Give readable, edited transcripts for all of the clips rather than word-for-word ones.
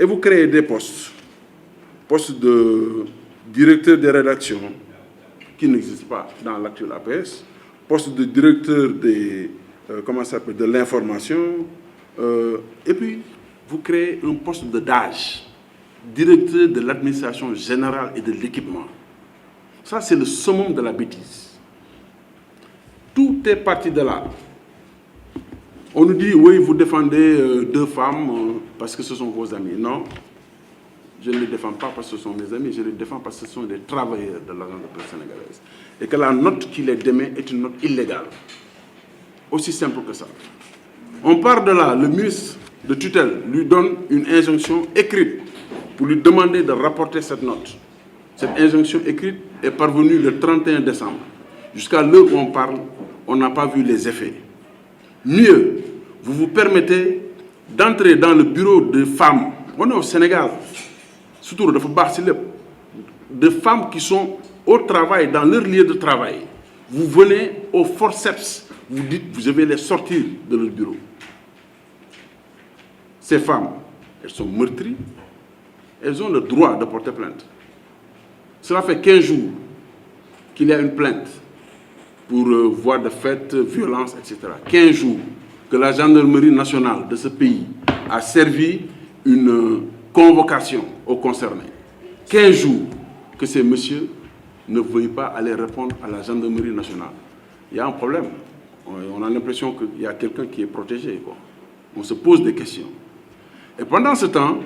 Et vous créez des postes. Postes de directeur des rédactions, qui n'existent pas dans l'actuel APS. Poste de directeur de l'information. Et puis, vous créez un poste de DAGE, directeur de l'administration générale et de l'équipement. Ça, c'est le summum de la bêtise. Tout est parti de là. On nous dit, oui, vous défendez deux femmes parce que ce sont vos amis. Non, je ne les défends pas parce que ce sont mes amis, je les défends parce que ce sont des travailleurs de l'agence de presse sénégalaise. Et que la note qui les démet est une note illégale. Aussi simple que ça. On part de là, le ministre de tutelle lui donne une injonction écrite pour lui demander de rapporter cette note. Cette injonction écrite est parvenue le 31 décembre. Jusqu'à l'heure où on parle, on n'a pas vu les effets. Mieux, vous vous permettez d'entrer dans le bureau de femmes. On est au Sénégal, surtout de femmes qui sont au travail, dans leur lieu de travail. Vous venez au forceps, vous dites, vous devez les sortir de leur bureau. Ces femmes, elles sont meurtries, elles ont le droit de porter plainte. Cela fait 15 jours qu'il y a une plainte pour voies de fait, violence, etc. 15 jours que la gendarmerie nationale de ce pays a servi une convocation aux concernés. 15 jours que ces messieurs ne veuillent pas aller répondre à la gendarmerie nationale. Il y a un problème. On a l'impression qu'il y a quelqu'un qui est protégé, quoi. On se pose des questions. Et pendant ce temps,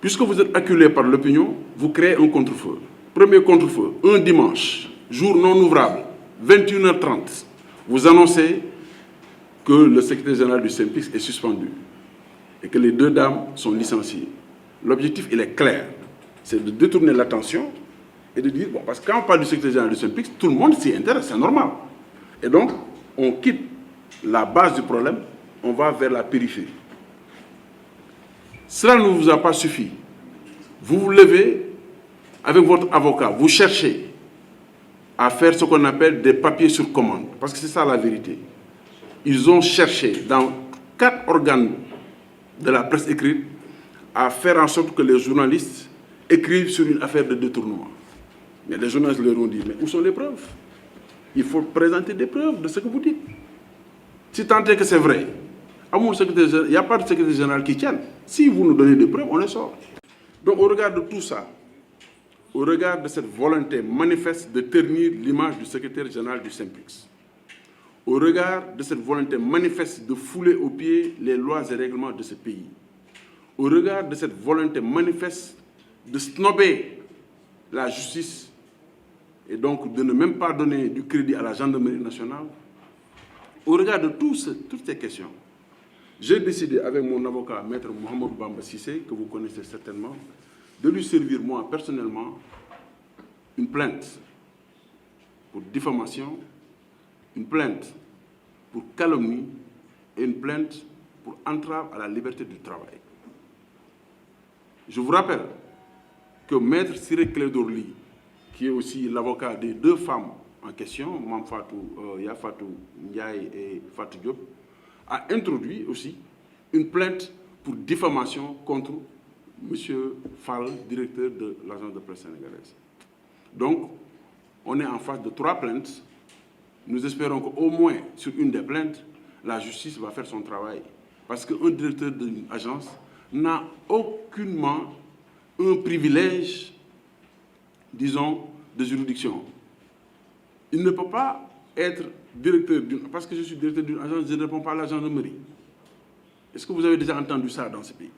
puisque vous êtes acculé par l'opinion, vous créez un contre-feu. Premier contre-feu, un dimanche, jour non ouvrable, 21h30. Vous annoncez que le secrétaire général du SYNPICS est suspendu et que les deux dames sont licenciées. L'objectif, il est clair. C'est de détourner l'attention et de dire, bon, parce que quand on parle du secrétaire général du SYNPICS, tout le monde s'y intéresse, c'est normal. Et donc, on quitte la base du problème, on va vers la périphérie. Cela ne vous a pas suffi. Vous vous levez avec votre avocat, vous cherchez à faire ce qu'on appelle des papiers sur commande, parce que c'est ça la vérité. Ils ont cherché dans 4 organes de la presse écrite à faire en sorte que les journalistes écrivent sur une affaire de détournement. Mais les journalistes leur ont dit, mais où sont les preuves? Il faut présenter des preuves de ce que vous dites. Si tant est que c'est vrai, il n'y a pas de secrétaire général qui tienne. Si vous nous donnez des preuves, on les sort. Donc au regard de tout ça, au regard de cette volonté manifeste de ternir l'image du secrétaire général du SYNPICS, au regard de cette volonté manifeste de fouler aux pieds les lois et règlements de ce pays, au regard de cette volonté manifeste de snobber la justice et donc de ne même pas donner du crédit à la gendarmerie nationale, au regard de toutes ces questions, j'ai décidé avec mon avocat, maître Mohamed Bamba Sissé, que vous connaissez certainement, de lui servir moi personnellement une plainte pour diffamation, une plainte pour calomnie et une plainte pour entrave à la liberté du travail. Je vous rappelle que maître Ciré Clédor Ly, qui est aussi l'avocat des 2 femmes en question, Mme Fatou Ndiaye et Fatou Diop, a introduit aussi une plainte pour diffamation contre M. Fall, directeur de l'agence de presse sénégalaise. Donc, on est en face de 3 plaintes. Nous espérons qu'au moins, sur une des plaintes, la justice va faire son travail. Parce qu'un directeur d'une agence n'a aucunement un privilège, disons, de juridiction. Il ne peut pas être directeur d'une... Parce que je suis directeur d'une agence, je ne réponds pas à la gendarmerie. Est-ce que vous avez déjà entendu ça dans ce pays?